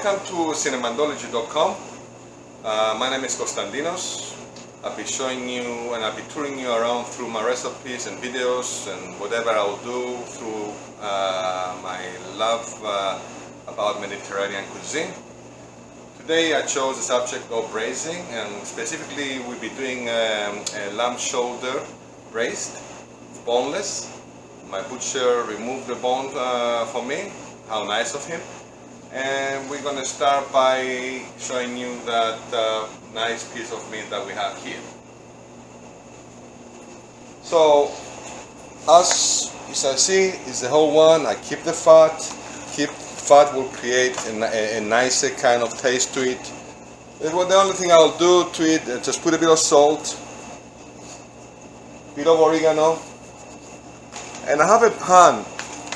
Welcome to cinnamandology.com. My name is Konstantinos. I'll be showing you and I'll be touring you around through my recipes and videos and whatever I'll do through my love about Mediterranean cuisine. Today I chose the subject of braising, and specifically we'll be doing a lamb shoulder braised, boneless. My butcher removed the bone for me. How nice of him. And we're going to start by showing you that nice piece of meat that we have here. So as I see, is the whole one. I keep the fat. Fat will create a nicer kind of taste to it. The only thing I'll do to it, just put a bit of salt, a bit of oregano, and I have a pan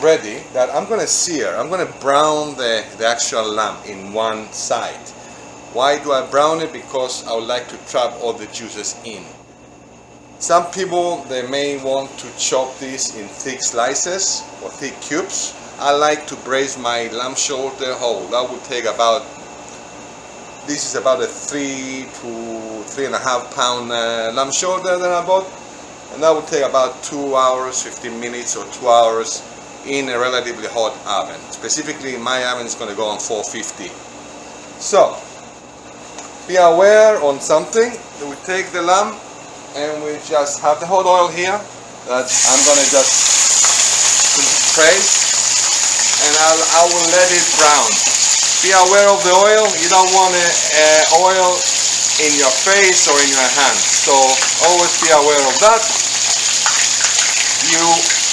ready that I'm going to sear. I'm going to brown the actual lamb in one side. Why do I brown it? Because I would like to trap all the juices in. Some people, they may want to chop this in thick slices or thick cubes. I like to braise my lamb shoulder whole. That would take about, this is about a 3 to 3.5 pound lamb shoulder that I bought. And that would take about 2 hours, 15 minutes or 2 hours in a relatively hot oven. Specifically, my oven is going to go on 450. So, be aware on something that we take the lamb and we just have the hot oil here that I'm going to just braise, and I will let it brown. Be aware of the oil. You don't want oil in your face or in your hands, so always be aware of that. You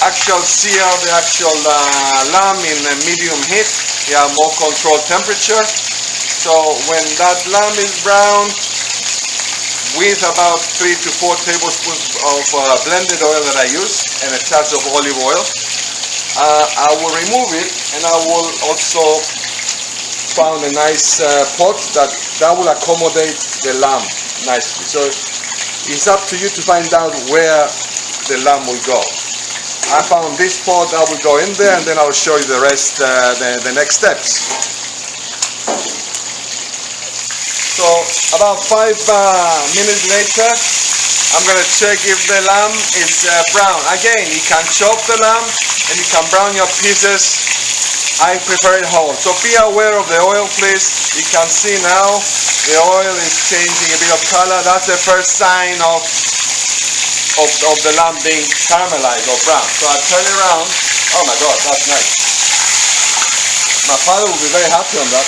actually sear the actual lamb in a medium heat. You have more controlled temperature. So when that lamb is brown, with about 3 to 4 tablespoons of blended oil that I use and a touch of olive oil, I will remove it, and I will also found a nice pot that will accommodate the lamb nicely. So it's up to you to find out where the lamb will go. I found this pot, I will go in there, and then I'll show you the rest, the next steps. So about 5 minutes later, I'm going to check if the lamb is brown. Again, you can chop the lamb and you can brown your pieces. I prefer it whole. So be aware of the oil, please. You can see now the oil is changing a bit of color. That's the first sign of the lamb being caramelized or brown. So I turn it around. Oh my God, that's nice. My father will be very happy on that.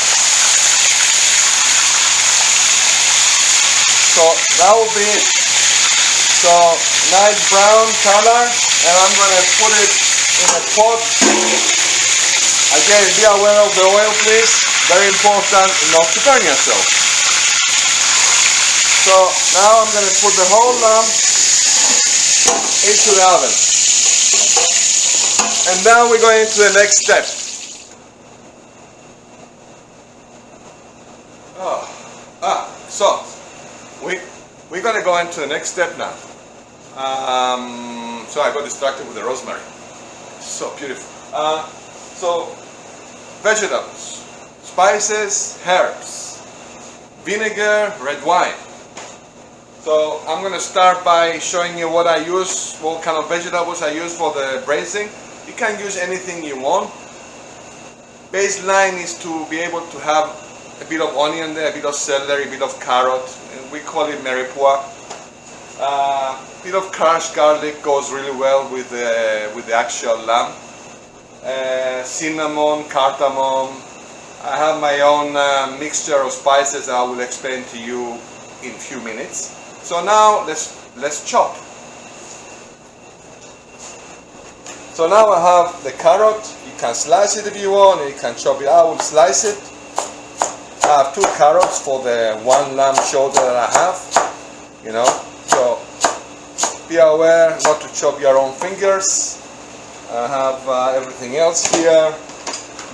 So that will be it. So nice brown color, and I'm going to put it in a pot. Again, be aware of the oil, please. Very important not to burn yourself. So now I'm going to put the whole lamb into the oven. And now we're going into the next step. So we're going to go into the next step now. So I got distracted with the rosemary. So beautiful. So vegetables, spices, herbs, vinegar, red wine. So I'm going to start by showing you what I use, what kind of vegetables I use for the braising. You can use anything you want. Baseline is to be able to have a bit of onion there, a bit of celery, a bit of carrot. We call it meripua. A bit of crushed garlic goes really well with the actual lamb. Cinnamon, cardamom. I have my own mixture of spices that I will explain to you in a few minutes. So now let's chop. So now I have the carrot. You can slice it if you want, or you can chop it. I will slice it. I have 2 carrots for the 1 lamb shoulder that I have. You know, so be aware not to chop your own fingers. I have everything else here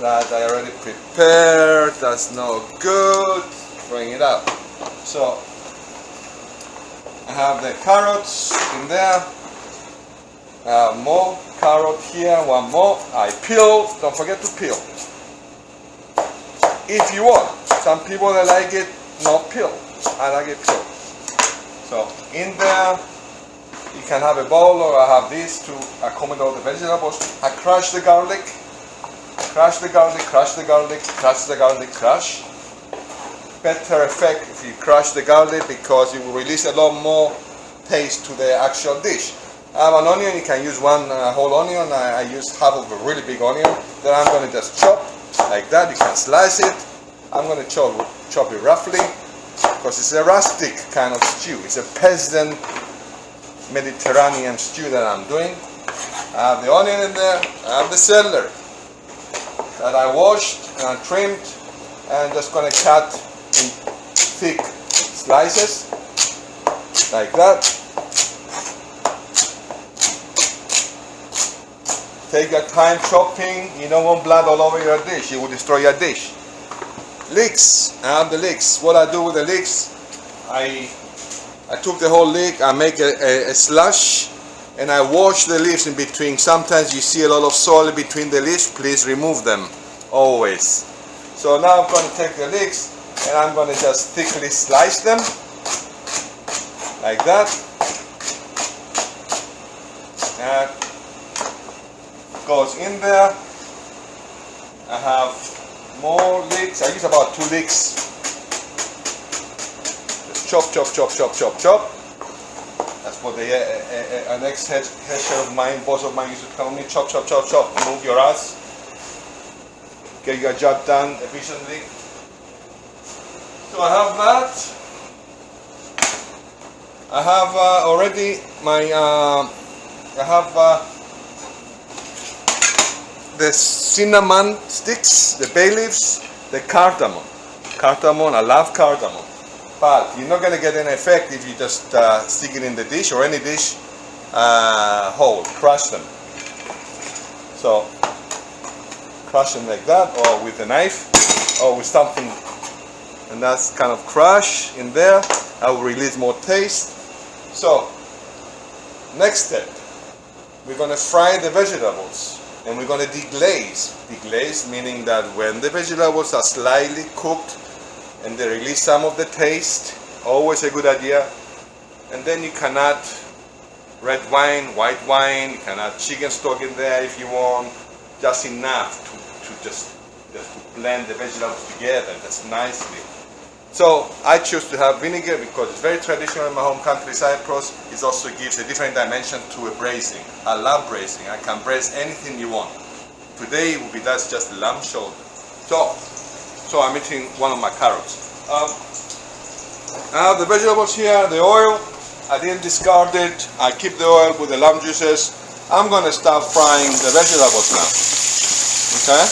that I already prepared. That's no good. Bring it up. So I have the carrots in there. I have more carrot here. 1 more. I peel. Don't forget to peel. if you want. Some people that like it not peeled. I like it peeled. So in there, you can have a bowl, or I have this to accommodate all the vegetables. I crush the garlic, crush the garlic, crush the garlic, crush the garlic, crush. Better effect if you crush the garlic because it will release a lot more taste to the actual dish. I have an onion, you can use one whole onion. I use half of a really big onion. Then I'm going to just chop like that. You can slice it. I'm going to chop it roughly because it's a rustic kind of stew. It's a peasant Mediterranean stew that I'm doing. I have the onion in there. I have the celery that I washed and I trimmed, and just going to cut in thick slices like that. Take your time chopping. You don't want blood all over your dish. It will destroy your dish. Leeks. I have the leeks. What I do with the leeks, I took the whole leek, I make a slush, and I wash the leaves in between. Sometimes you see a lot of soil between the leaves. Please remove them, always. So now I'm going to take the leeks, and I'm going to just thickly slice them, like that. And goes in there. I have more leeks. I use about 2 leeks. Just chop, chop, chop, chop, chop, chop. That's what an ex-head chef of mine, boss of mine, used to tell me. Chop, chop, chop, chop. Move your ass. Get your job done efficiently. So I have that. I have already my. I have the cinnamon sticks, the bay leaves, the cardamom. Cardamom, I love cardamom. But you're not going to get any effect if you just stick it in the dish or any dish whole. Crush them. So, crush them like that, or with a knife, or with something. And that's kind of crush in there. I will release more taste. So, next step, we're going to fry the vegetables. And we're going to deglaze. Deglaze meaning that when the vegetables are slightly cooked and they release some of the taste, always a good idea. And then you can add red wine, white wine, you can add chicken stock in there if you want, just enough to just to blend the vegetables together just nicely. So I choose to have vinegar because it's very traditional in my home country, Cyprus. It also gives a different dimension to a braising. I love braising. I can braise anything you want. Today that's just lamb shoulder. So I'm eating one of my carrots. I have the vegetables here, the oil. I didn't discard it. I keep the oil with the lamb juices. I'm going to start frying the vegetables now. Okay?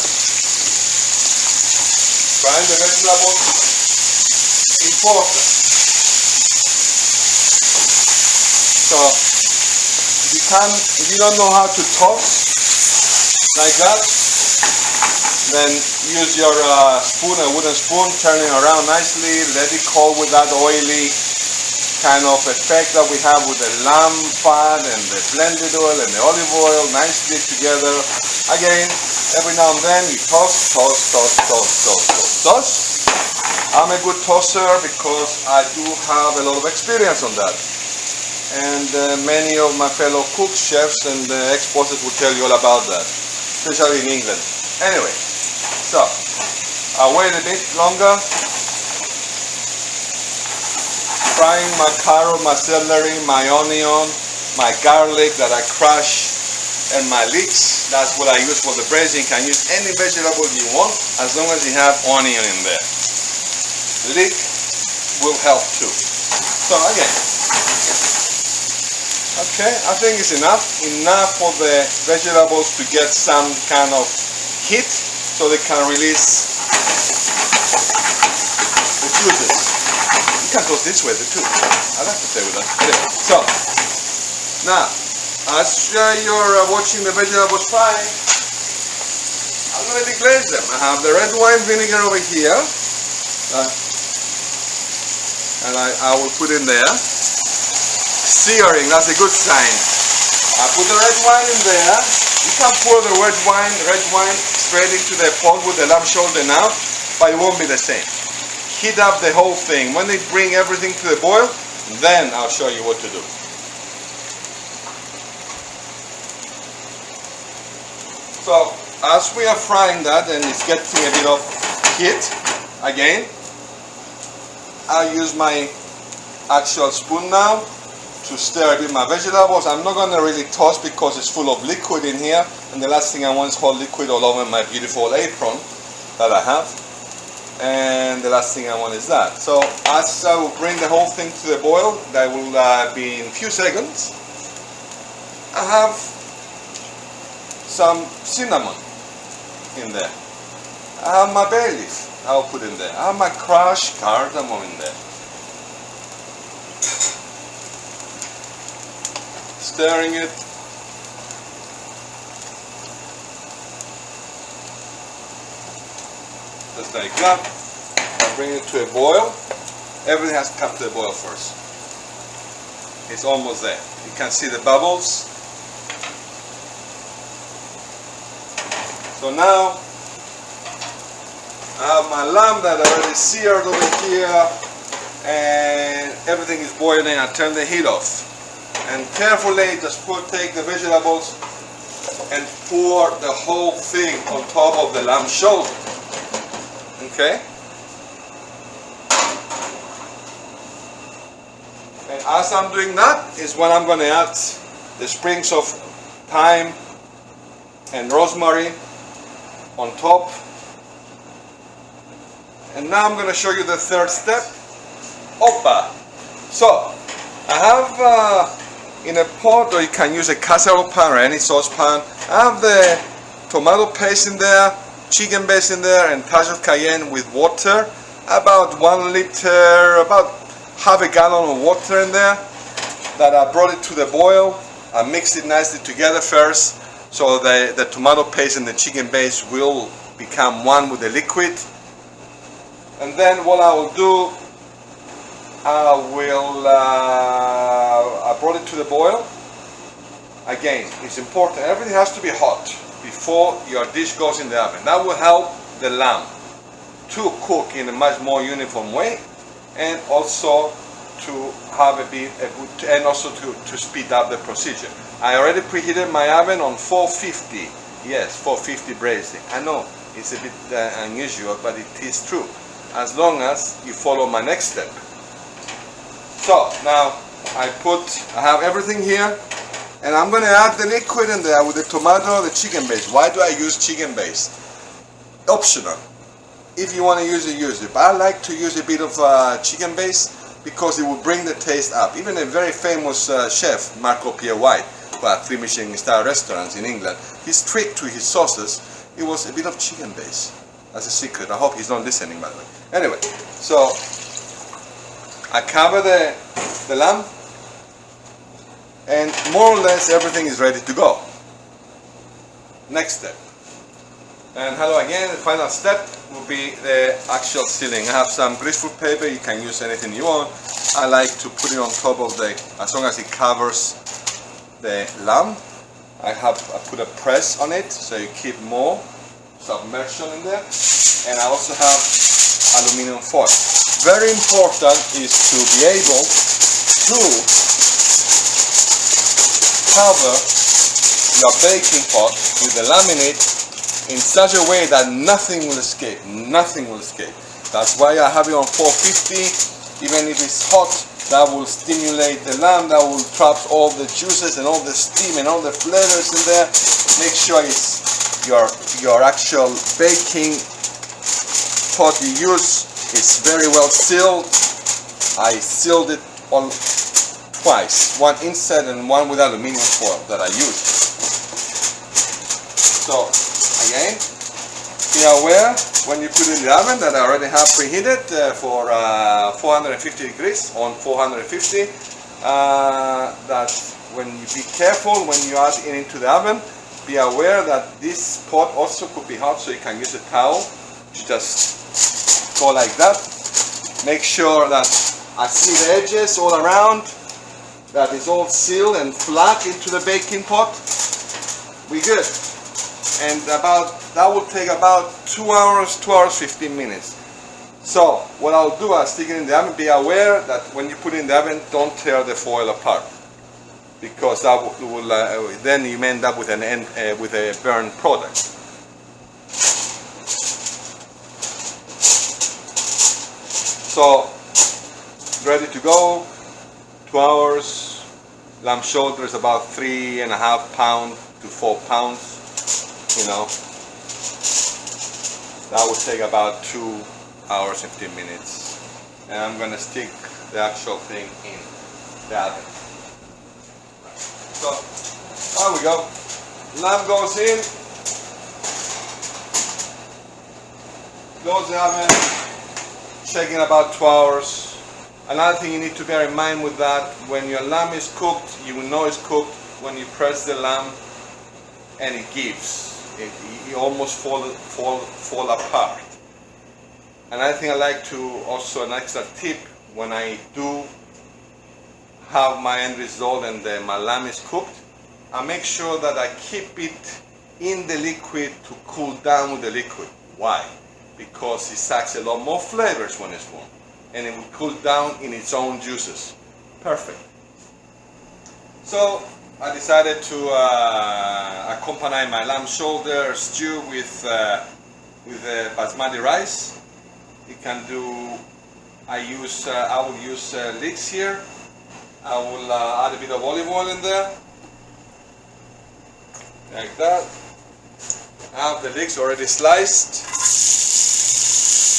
Frying the vegetables. Important. So if you don't know how to toss like that, then use your spoon, a wooden spoon, turn it around nicely, let it cool with that oily kind of effect that we have with the lamb fat and the blended oil and the olive oil nicely together. Again, every now and then you toss, toss, toss, toss, toss, toss, toss. I'm a good tosser because I do have a lot of experience on that. And many of my fellow cooks, chefs, and ex-bosses will tell you all about that, especially in England. Anyway, so I'll wait a bit longer, frying my carrot, my celery, my onion, my garlic that I crush, and my leeks. That's what I use for the braising. You can use any vegetable you want as long as you have onion in there. Leek will help too. So again, okay, I think it's enough for the vegetables to get some kind of heat so they can release the juices. You can toast this way too. I like to play with that. Anyway, so now as you're watching the vegetables fry, I'm going to deglaze them. I have the red wine vinegar over here. And I will put in there. Searing, that's a good sign. I put the red wine in there. You can pour the red wine straight into the pot with the lamb shoulder now. but it won't be the same. Heat up the whole thing. When they bring everything to the boil, then I'll show you what to do. So as we are frying that and it's getting a bit of heat, again, I'll use my actual spoon now to stir a bit my vegetables. I'm not going to really toss because it's full of liquid in here, and the last thing I want is hot liquid all over my beautiful apron that I have, and the last thing I want is that. So as I will bring the whole thing to the boil, that will be in a few seconds. I have some cinnamon in there. I have my bay leaf, I'll put in there. I have my crushed cardamom in there. Stirring it. Just like that. I bring it to a boil. Everything has to come to a boil first. It's almost there. You can see the bubbles. So now I have my lamb that I already seared over here, and everything is boiling. I turn the heat off. And carefully just take the vegetables and pour the whole thing on top of the lamb shoulder. Okay? And as I'm doing that is when I'm going to add the sprigs of thyme and rosemary on top. And now I'm going to show you the third step. Opa! So, I have in a pot, or you can use a casserole pan or any saucepan, I have the tomato paste in there, chicken base in there, and touch of cayenne with water, about 1 liter, about half a gallon of water in there, that I brought it to the boil. I mixed it nicely together first, so the tomato paste and the chicken base will become one with the liquid. And then what I will do, I brought it to the boil. Again, it's important, everything has to be hot before your dish goes in the oven. That will help the lamb to cook in a much more uniform way, and also to have and also to speed up the procedure. I already preheated my oven on 450. Yes, 450 braising. I know it's a bit unusual, but it is true, as long as you follow my next step. So now I have everything here, and I'm going to add the liquid in there with the tomato, the chicken base. Why do I use chicken base? Optional. If you want to use it, use it. But I like to use a bit of chicken base because it will bring the taste up. Even a very famous chef, Marco Pierre White, who had 3 Michelin-star restaurants in England, his trick to his sauces, it was a bit of chicken base. That's a secret. I hope he's not listening, by the way. Anyway, so I cover the lamb, and more or less everything is ready to go. Next step. And hello again, the final step will be the actual sealing. I have some greaseproof paper, you can use anything you want. I like to put it on top of as long as it covers the lamb. I put a press on it, so you keep more submersion in there. And I also have aluminum foil. Very important is to be able to cover your baking pot with the laminate in such a way that nothing will escape. Nothing will escape. That's why I have it on 450. Even if it's hot, that will stimulate the lamb, that will trap all the juices and all the steam and all the flavors in there. Make sure it's your actual baking pot you use is very well sealed. I sealed it on twice, one inside and one with aluminum foil that I used. So again, be aware when you put it in the oven that I already have preheated for 450 degrees on 450. That when you be careful when you add it into the oven, be aware that this pot also could be hot, so you can use a towel to just go like that. Make sure that I see the edges all around, that is all sealed and flat into the baking pot. We good. and that will take about 2 hours, 15 minutes. So what I'll do, I'll stick it in the oven. Be aware that when you put it in the oven, don't tear the foil apart, because that will then you end up with a burned product. So ready to go. 2 hours. Lamb shoulder is about 3.5 pounds to 4 pounds. You know, that would take about 2 hours 15 minutes, and I'm gonna stick the actual thing in the oven. So there we go. Lamb goes in, goes in the oven, check in about 2 hours. Another thing you need to bear in mind with that, when your lamb is cooked, you will know it's cooked when you press the lamb and it gives. It almost fall apart. Another thing I like to also, an extra tip, when I do have my end result and my lamb is cooked, I make sure that I keep it in the liquid to cool down with the liquid. Why? Because it sucks a lot more flavors when it's warm, and it will cool down in its own juices. Perfect. So I decided to accompany my lamb shoulder stew with basmati rice. You can do. I will use leeks here. I will add a bit of olive oil in there, like that. I have the leeks already sliced,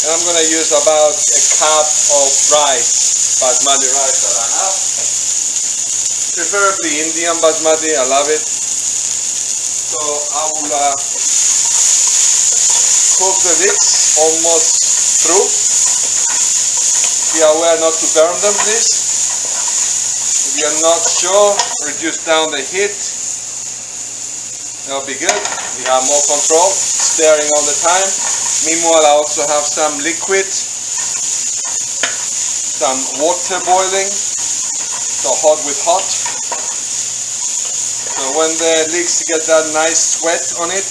and I'm going to use about a cup of rice, basmati rice that I have. Preferably Indian basmati, I love it. So I will cook the leeks almost through. Be aware not to burn them, please. If you're not sure, reduce down the heat. That'll be good. You have more control, stirring all the time. Meanwhile, I also have some liquid, some water boiling, so hot with hot. So when the leeks get that nice sweat on it,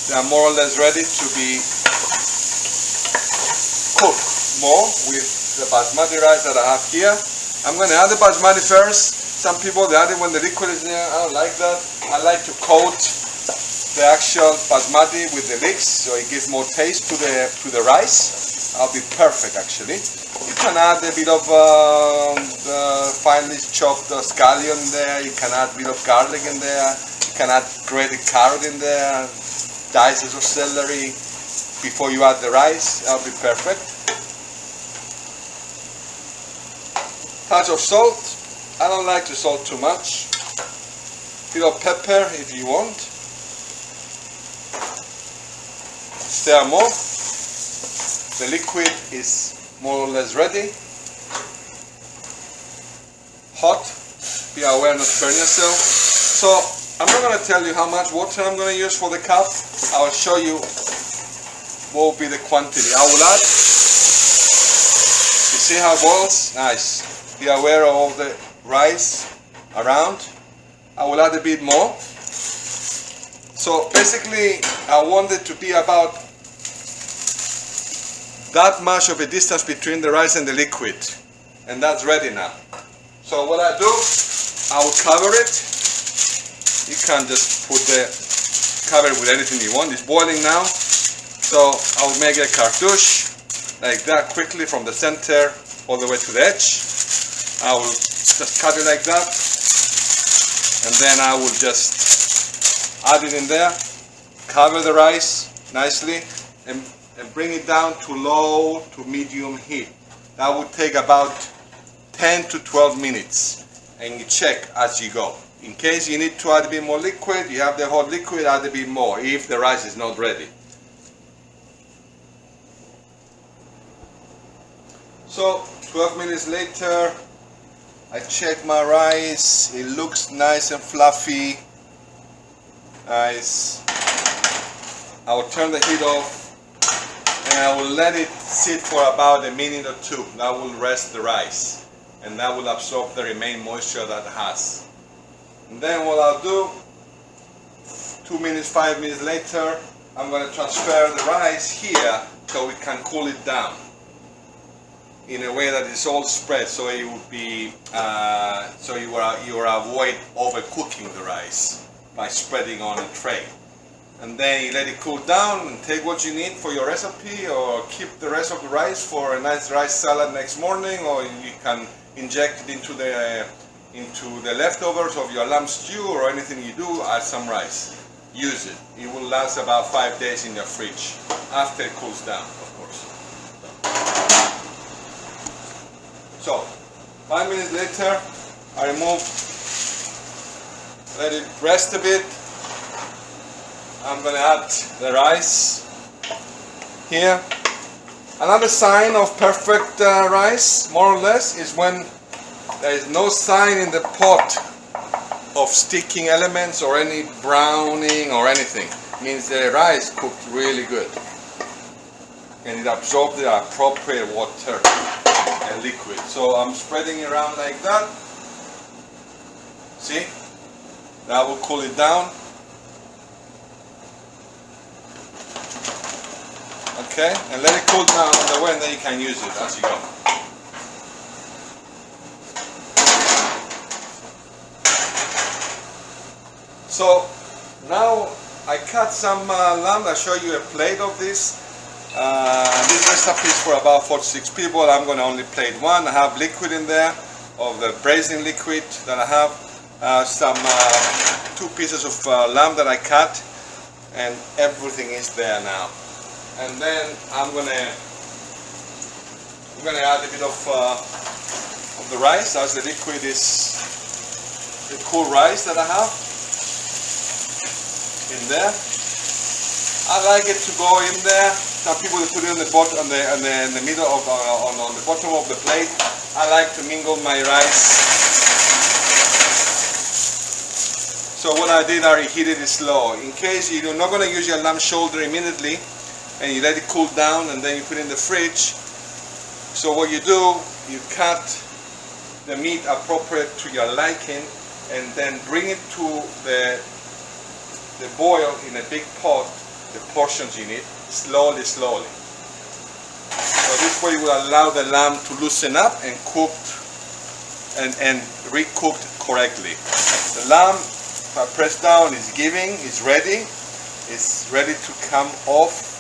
they are more or less ready to be cooked more with the basmati rice that I have here. I'm going to add the basmati first. Some people, they add it when the liquid is there. I don't like that. I like to coat the actual basmati with the leeks, so it gives more taste to the rice. That'll be perfect, actually. You can add a bit of finely chopped scallion in there. You can add a bit of garlic in there. You can add grated carrot in there, dices of celery before you add the rice. That'll be perfect. Touch of salt. I don't like to salt too much. Bit of pepper if you want. Stir more. The liquid is more or less ready. Hot. Be aware not to burn yourself. So I'm not going to tell you how much water I'm going to use for the cup. I will show you what will be the quantity. I will add. You see how it boils? Nice. Be aware of all the rice around. I will add a bit more. So basically I want it to be about that much of a distance between the rice and the liquid, and that's ready now. So what I do, I will cover it. You can just cover it with anything you want. It's boiling now, so I will make a cartouche like that quickly from the center all the way to the edge. I will just cut it like that, and then I will just add it in there, cover the rice nicely, and bring it down to low to medium heat. That would take about 10 to 12 minutes, and you check as you go. In case you need to add a bit more liquid, you have the hot liquid, add a bit more if the rice is not ready. So 12 minutes later, I check my rice. It looks nice and fluffy. Nice. I will turn the heat off, and I will let it sit for about a minute or two. That will rest the rice, and that will absorb the remaining moisture that it has. And then what I'll do, 2 minutes, 5 minutes later, I'm going to transfer the rice here so we can cool it down in a way that it's all spread, so it would be so you will avoid overcooking the rice by spreading on a tray. And then you let it cool down and take what you need for your recipe, or keep the rest of the rice for a nice rice salad next morning, or you can inject it into the leftovers of your lamb stew or anything you do. Add some rice. Use it. It will last about 5 days in your fridge after it cools down, of course. So 5 minutes later, I remove, let it rest a bit. I'm going to add the rice here. Another sign of perfect rice, more or less, is when there is no sign in the pot of sticking elements or any browning or anything. It means the rice cooked really good. And it absorbed the appropriate water and liquid. So I'm spreading it around like that. See? That will cool it down. Okay, and let it cool down on the way, and then you can use it as you go. So now I cut some lamb. I'll show you a plate of this. This recipe is for about 4 to 6 people. I'm going to only plate one. I have liquid in there, of the braising liquid that I have. Some 2 pieces of lamb that I cut, and everything is there now. And then I'm gonna add a bit of the rice, as the liquid is the cool rice that I have in there. I like it to go in there. Some people put it on the bottom, in the middle of on the bottom of the plate. I like to mingle my rice. So what I did, I reheated it slow. In case you're not gonna use your lamb shoulder immediately, and you let it cool down, and then you put it in the fridge. So what you do, you cut the meat appropriate to your liking, and then bring it to the boil in a big pot, the portions you need, slowly. So this way you will allow the lamb to loosen up and cooked and recooked correctly. The lamb, if I press down, is giving, is ready. It's ready to come off,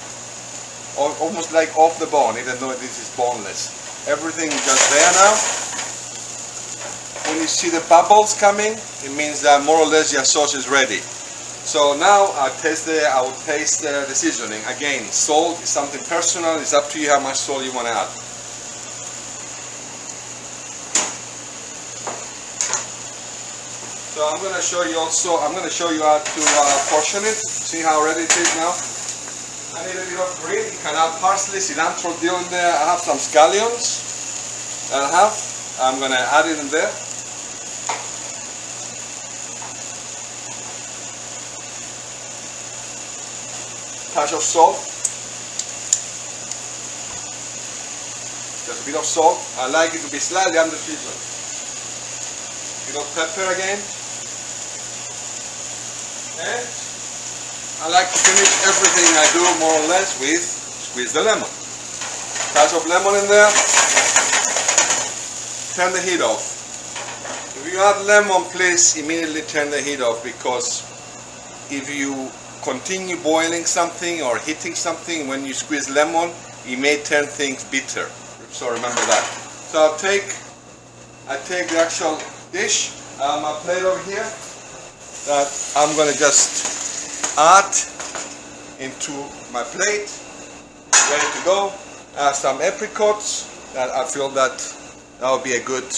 almost like off the bone, even though this is boneless. Everything is just there now. When you see the bubbles coming, it means that more or less your sauce is ready. So now I will taste the seasoning. Again, salt is something personal. It's up to you how much salt you want to add. So I'm going to show you also. I'm going to show you how to portion it. See how ready it is now. I need a bit of green. You can add parsley, cilantro, dill in there. I have some scallions that I have. I'm going to add it in there. Touch of salt. Just a bit of salt. I like it to be slightly under seasoned. Bit of pepper again. And I like to finish everything I do more or less with squeeze the lemon. Touch of lemon in there. Turn the heat off. If you add lemon, please immediately turn the heat off, because if you continue boiling something or heating something, when you squeeze lemon, it may turn things bitter. So remember that. So I take the actual dish, my plate over here, that I'm going to just add into my plate, ready to go. I have some apricots that I feel that would be a good,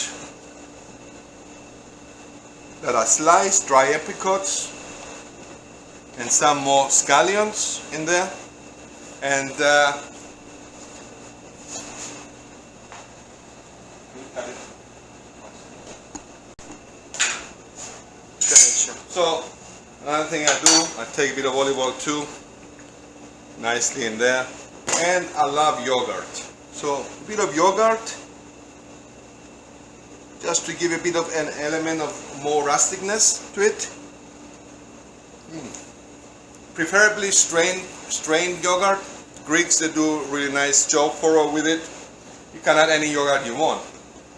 that are sliced, dry apricots, and some more scallions in there, and so another thing I do, I take a bit of olive oil too, nicely in there, and I love yogurt. So a bit of yogurt, just to give a bit of an element of more rusticness to it. Preferably strained yogurt. Greeks, they do really nice job with it. You can add any yogurt you want,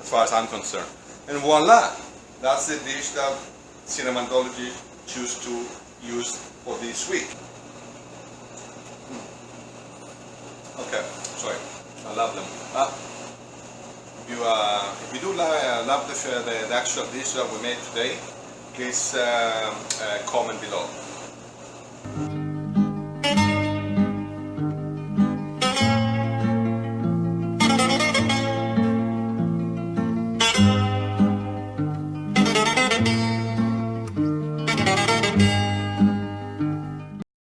as far as I'm concerned. And voila, that's the dish that Cinnamanology choose to use for this week. Okay, sorry, I love them. If you do love the actual dish that we made today, please comment below.